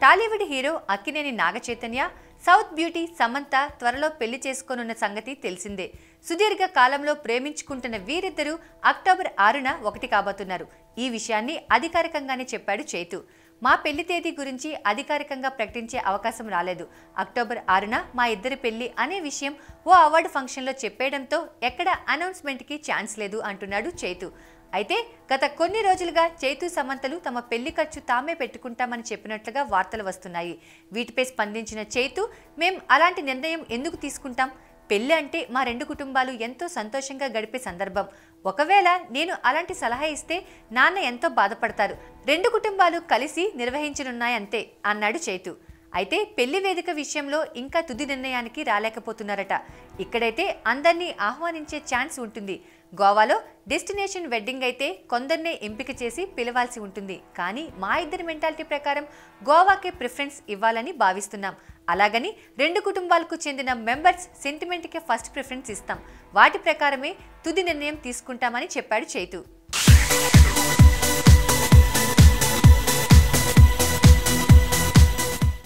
Tollywood hero Akkineni Naga Chaitanya, south beauty Samantha త్వరలో పెళ్లి చేసుకోనున్న సంగతి తెలిసిందే. సుదీర్ఘ కాలంలో ప్రేమించుకుంటున్న వీరిద్దరూ అక్టోబర్ 6న ఒకటి కాబోతున్నారు. ఈ విషయాన్ని అధికారికంగానే చెప్పాడు చైతు. మా పెళ్లి తేదీ గురించి అధికారికంగా ప్రకటించే అవకాశం రాలేదు. అక్టోబర్ 6న మా ఇద్దరి పెళ్లి అనే విషయం ఓ అవార్డు ఫంక్షన్లో చెప్పేయడంతో ఎక్కడ అనౌన్స్మెంట్కి ఛాన్స్ లేదు అంటున్నాడు చైతు. అయితే గత కొన్ని రోజులుగా చైతు సమంతలు తమ పెళ్లి ఖర్చు తామే పెట్టుకుంటామని చెప్పినట్లుగా వార్తలు వస్తున్నాయి. వీటిపై స్పందించిన చైతు, మేం అలాంటి నిర్ణయం ఎందుకు తీసుకుంటాం? పెళ్లి అంటే మా రెండు కుటుంబాలు ఎంతో సంతోషంగా గడిపే సందర్భం. ఒకవేళ నేను అలాంటి సలహా ఇస్తే నాన్న ఎంతో బాధపడతారు. రెండు కుటుంబాలు కలిసి నిర్వహించనున్నాయంతే అన్నాడు చైతు. అయితే పెళ్లి వేదిక విషయంలో ఇంకా తుది నిర్ణయానికి రాలేకపోతున్నారట. ఇక్కడైతే అందరినీ ఆహ్వానించే ఛాన్స్ ఉంటుంది. గోవాలో డెస్టినేషన్ వెడ్డింగ్ అయితే కొందరినే ఎంపిక చేసి పిలవాల్సి ఉంటుంది. కానీ మా ఇద్దరి మెంటాలిటీ ప్రకారం గోవాకే ప్రిఫరెన్స్ ఇవ్వాలని భావిస్తున్నాం. అలాగని రెండు కుటుంబాలకు చెందిన మెంబర్స్ సెంటిమెంట్కే ఫస్ట్ ప్రిఫరెన్స్ ఇస్తాం. వాటి ప్రకారమే తుది నిర్ణయం తీసుకుంటామని చెప్పాడు చైతు.